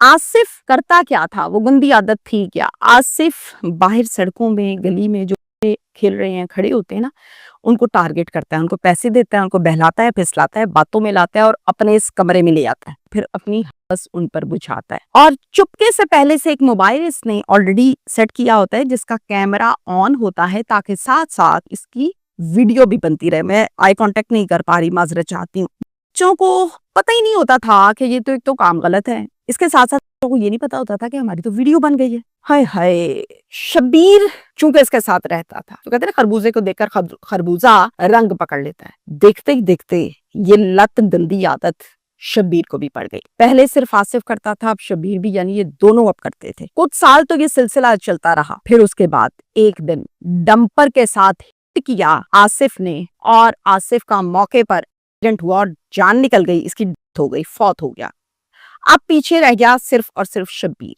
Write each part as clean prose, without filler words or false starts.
आसिफ करता क्या था, वो गंदी आदत थी क्या? आसिफ बाहर सड़कों में, गली में जो खेल रहे हैं, खड़े होते हैं ना, उनको टारगेट करता है, उनको पैसे देता है, उनको बहलाता है, फिसलाता है, बातों में लाता है और अपने इस कमरे में ले आता है, फिर अपनी हवस उन पर बुझाता है। और चुपके से पहले से एक मोबाइल इसने ऑलरेडी सेट किया होता है जिसका कैमरा ऑन होता है, ताकि साथ साथ इसकी वीडियो भी बनती रहे। मैं आई कांटेक्ट नहीं कर पा रही, माजरत चाहती हूँ। बच्चों को पता ही नहीं होता था कि ये तो एक तो काम गलत है, इसके साथ साथ लोगों को ये नहीं पता होता था कि हमारी तो वीडियो बन गई है। हाय हाय। शब्बीर चूंकि इसके साथ रहता था, तो कहते हैं ना, खरबूजे को देखकर खरबूजा रंग पकड़ लेता है। देखते ही देखते ये लत गंदी आदत शब्बीर को भी पड़ गई। पहले सिर्फ आसिफ करता था, अब शब्बीर भी, यानी ये दोनों अब करते थे। कुछ साल तो ये सिलसिला चलता रहा। फिर उसके बाद एक दिन डंपर के साथ हिट किया आसिफ ने, और आसिफ का मौके पर एक्सीडेंट हुआ और जान निकल गई, इसकी डेथ हो गई, फौत हो गया। अब पीछे रह गया सिर्फ और सिर्फ शब्बीर।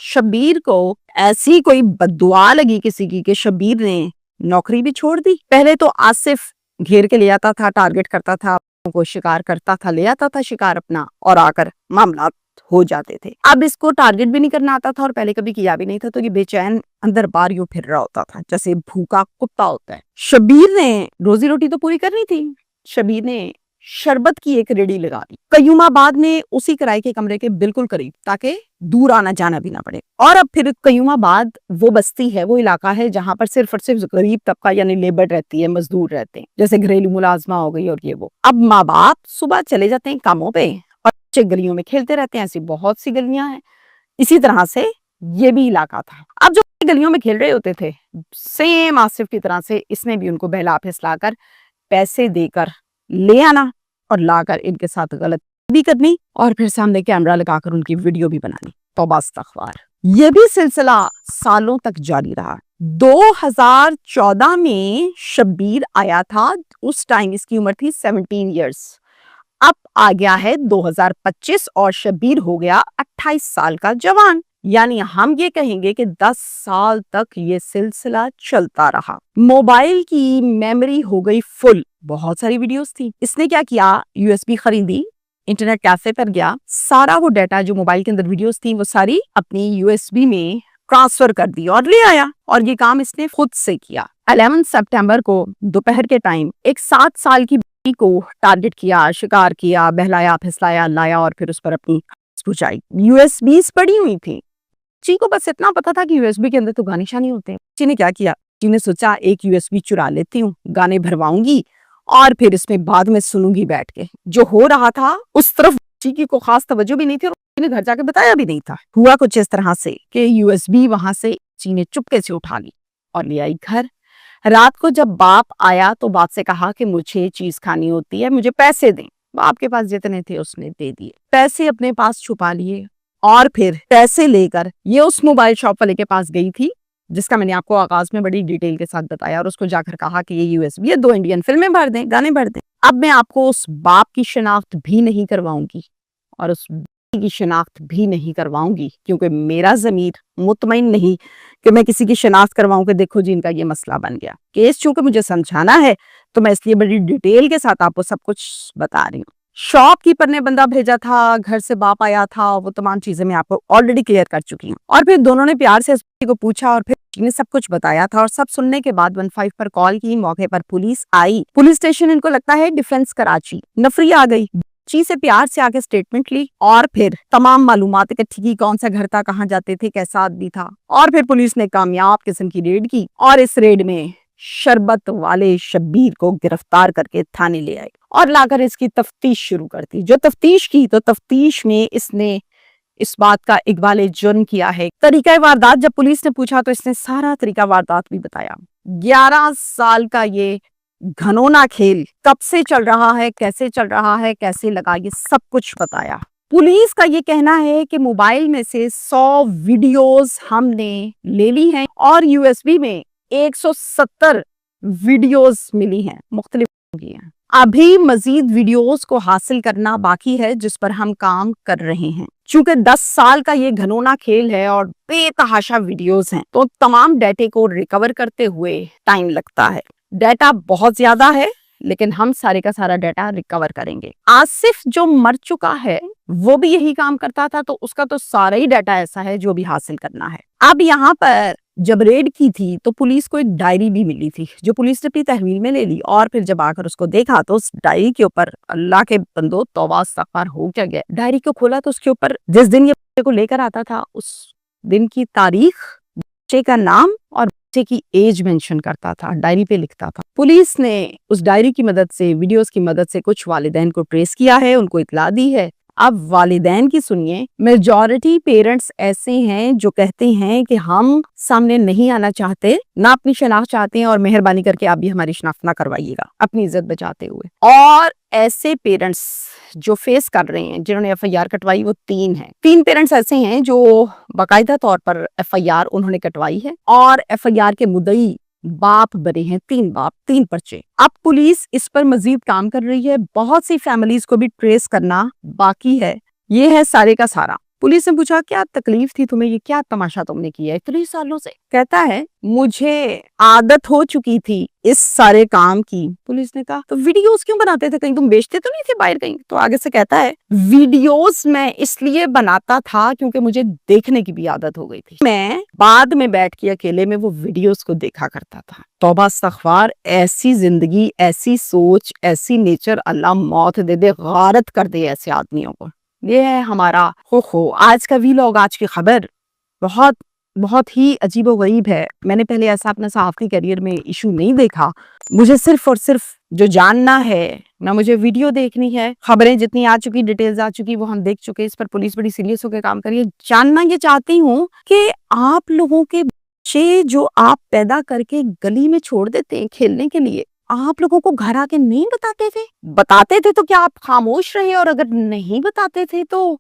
शब्बीर को ऐसी कोई बद्दुआ लगी किसी की कि शब्बीर ने नौकरी भी छोड़ दी। पहले तो आसिफ घेर के ले आता था, टारगेट करता था, को शिकार करता था, ले आता था शिकार अपना, और आकर मामला हो जाते थे। अब इसको टारगेट भी नहीं करना आता था और पहले कभी किया भी नहीं था, तो ये बेचैन अंदर बाहर यूं फिर रहा होता था जैसे भूखा कुत्ता होता है। शब्बीर ने रोजी रोटी तो पूरी करनी थी। शब्बीर ने शरबत की एक रेडी लगा दी कयूमाबाद में, उसी किराए के कमरे के बिल्कुल करीब, ताकि दूर आना जाना भी ना पड़े। और अब फिर कयूमाबाद वो बस्ती है, वो इलाका है जहां पर सिर्फ और सिर्फ गरीब तबका यानी लेबर रहती है, मजदूर रहते हैं, जैसे घरेलू मुलाजमा हो गई और ये वो। अब माँ बाप सुबह चले जाते हैं कामों पे और बच्चे गलियों में खेलते रहते हैं। ऐसी बहुत सी गलियां हैं। इसी तरह से ये भी इलाका था। अब जो गलियों में खेल रहे होते थे, सेम आसिफ की तरह से इसने भी उनको बहला फिसला कर, पैसे देकर ले आना और लाकर इनके साथ गलत भी करनी, और फिर सामने कैमरा लगाकर उनकी वीडियो भी बनानी। तौबा इस्तग़फ़ार। ये भी सिलसिला सालों तक जारी रहा। 2014 में शब्बीर आया था, उस टाइम इसकी उम्र थी 17 इयर्स। अब आ गया है 2025 और शब्बीर हो गया 28 साल का जवान। यानी हम ये कहेंगे कि 10 साल तक ये सिलसिला चलता रहा। मोबाइल की मेमोरी हो गई फुल, बहुत सारी वीडियोस थी। इसने क्या किया, यूएसबी खरीदी, इंटरनेट कैफे पर गया, सारा वो डाटा जो मोबाइल के अंदर वीडियोस थी वो सारी अपनी यूएसबी में ट्रांसफर कर दी और ले आया। और ये काम इसने खुद से किया। 11 सितंबर को दोपहर के टाइम एक 7 साल की बेटी को टारगेट किया, शिकार किया, बहलाया फिसलाया, लाया और फिर उस पर अपनी बुझाई। यूएसबीज पड़ी हुई थी। बच्ची को बस इतना पता था कि यूएसबी के अंदर तो गाने शाने होते हैं। बच्ची ने क्या किया, बच्ची ने सोचा एक यूएसबी चुरा लेती हूँ, गाने भरवाऊंगी और फिर इसमें बाद में सुनूंगी बैठ के। जो हो रहा था उस तरफ बच्ची की को खास तवज्जो भी नहीं थी और ने घर जाके बताया भी नहीं था। हुआ कुछ इस तरह से कि यूएसबी वहां से बच्ची ने चुपके से उठा ली और ले आई घर। रात को जब बाप आया तो बाप से कहा कि मुझे चीज खानी होती है, मुझे पैसे दें। बाप के पास जितने थे उसने दे दिए, पैसे अपने पास छुपा लिए और फिर पैसे लेकर ये उस मोबाइल शॉप वाले के पास गई थी जिसका मैंने आपको आगाज में बड़ी डिटेल के साथ बताया, और उसको जाकर कहा कि ये यूएसबी है, 2 इंडियन फिल्में भर दें, गाने भर दें। अब मैं आपको उस बाप की शिनाख्त भी नहीं करवाऊंगी और उस बेटी की शिनाख्त भी नहीं करवाऊंगी, क्योंकि मेरा ज़मीर मुतमईन नहीं कि मैं किसी की शिनाख्त करवाऊं कि देखो जी इनका ये मसला बन गया। केस चूंकि मुझे समझाना है तो मैं इसलिए बड़ी डिटेल के साथ आपको सब कुछ बता रही हूँ। शॉपकीपर ने बंदा भेजा था, घर से बाप आया था, वो तमाम चीजें मैं आपको ऑलरेडी क्लियर कर चुकी हूँ। और फिर दोनों ने प्यार से इस को पूछा और फिर ने सब कुछ बताया था, और सब सुनने के बाद 15 पर कॉल की। मौके पर पुलिस आई। पुलिस स्टेशन इनको लगता है डिफेंस कराची, नफरी आ गई। बच्ची से प्यार से आके स्टेटमेंट ली और फिर तमाम मालूमात इकट्ठी की, कौन सा घर था, कहाँ जाते थे, कैसा आदमी था। और फिर पुलिस ने कामयाब किस्म की रेड की और इस रेड में शरबत वाले शब्बीर को गिरफ्तार करके थाने ले आई और लाकर इसकी तफ्तीश शुरू कर दी। जो तफ्तीश की तो तफ्तीश में इसने इस बात का इकबाल जुर्म किया है। तरीका वारदात जब पुलिस ने पूछा तो इसने सारा तरीका वारदात भी बताया। 11 साल का ये घनौना खेल कब से चल रहा है, कैसे चल रहा है, कैसे लगा, ये सब कुछ बताया। पुलिस का ये कहना है कि मोबाइल में से 100 वीडियोस हमने ले ली हैं और यूएसबी में 170 वीडियोस मिली हैं, मुख्तलिफ हैं। अभी मजीद वीडियोस को हासिल करना बाकी है जिस पर हम काम कर रहे हैं। चूंकि 10 साल का ये घनौना खेल है और बेतहाशा वीडियोस हैं, तो तमाम डाटे को रिकवर करते हुए टाइम लगता है। डाटा बहुत ज्यादा है लेकिन हम सारे का सारा डाटा रिकवर करेंगे। आसिफ जो मर चुका है वो भी यही काम करता था, तो उसका तो सारा ही डाटा ऐसा है जो भी हासिल करना है। अब यहाँ पर जब रेड की थी तो पुलिस को एक डायरी भी मिली थी, जो पुलिस ने अपनी तहवील में ले ली, और फिर जब आकर उसको देखा तो उस डायरी के ऊपर, अल्लाह के बंदो तौबा इस्तगफार हो क्या गया, डायरी को खोला तो उसके ऊपर जिस दिन ये बच्चे को लेकर आता था उस दिन की तारीख, बच्चे का नाम और बच्चे की एज मेंशन करता था, डायरी पे लिखता था। पुलिस ने उस डायरी की मदद से, वीडियोस की मदद से कुछ वालिदैन को ट्रेस किया है, उनको इत्तला दी है। अब वालिदैन की सुनिए, मेजॉरिटी पेरेंट्स ऐसे हैं जो कहते हैं कि हम सामने नहीं आना चाहते, ना अपनी शनाख्त चाहते हैं, और मेहरबानी करके आप भी हमारी शनाख्त ना करवाइएगा, अपनी इज्जत बचाते हुए। और ऐसे पेरेंट्स जो फेस कर रहे हैं, जिन्होंने FIR कटवाई, वो 3 हैं। 3 पेरेंट्स ऐसे हैं जो बाकायदा तौर पर FIR उन्होंने कटवाई है, और FIR के मुद्दई बाप बने हैं, 3 बाप, 3 पर्चे। अब पुलिस इस पर मजीद काम कर रही है, बहुत सी फैमिलीज को भी ट्रेस करना बाकी है। ये है सारे का सारा। पुलिस ने पूछा क्या तकलीफ थी तुम्हें, ये क्या तमाशा तुमने किया इतने सालों से? कहता है मुझे आदत हो चुकी थी इस सारे काम की। पुलिस ने कहा तो वीडियोस क्यों बनाते थे, कहीं तुम बेचते तो नहीं थे बाहर कहीं? तो आगे से कहता है वीडियोस मैं इसलिए बनाता था क्योंकि मुझे देखने की भी आदत हो गई थी। मैं बाद में बैठ के अकेले में वो वीडियोस को देखा करता था। तौबा इस्तगफार, ऐसी जिंदगी, ऐसी सोच, ऐसी नेचर, अल्लाह मौत दे दे, गारत कर दे ऐसे आदमियों को। ये है हमारा हो आज का वीलॉग, आज की खबर बहुत बहुत ही अजीबोगरीब है। मैंने पहले ऐसा अपना सहाफ़ी करियर में इशू नहीं देखा। मुझे सिर्फ और सिर्फ जो जानना है, ना मुझे वीडियो देखनी है, खबरें जितनी आ चुकी, डिटेल्स आ चुकी, वो हम देख चुके। इस पर पुलिस बड़ी सीरियस होकर काम करिए। जानना ये चाहती हूँ कि आप लोगों के बच्चे जो आप पैदा करके गली में छोड़ देते हैं खेलने के लिए, आप लोगों को घर आके नहीं बताते थे? बताते थे तो क्या आप खामोश रहे? और अगर नहीं बताते थे तो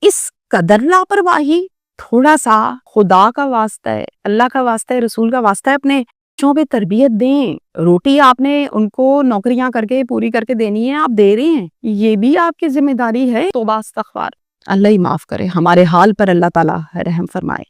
इस कदर लापरवाही? थोड़ा सा खुदा का वास्ता है, अल्लाह का वास्ता है, रसूल का वास्ता है, अपने बच्चों पे तरबियत दें। रोटी आपने उनको नौकरियां करके पूरी करके देनी है, आप दे रहे हैं, ये भी आपकी जिम्मेदारी है। तौबा इस्तगफार। अल्लाह ही माफ करे, हमारे हाल पर अल्लाह ताला रहम फरमाए।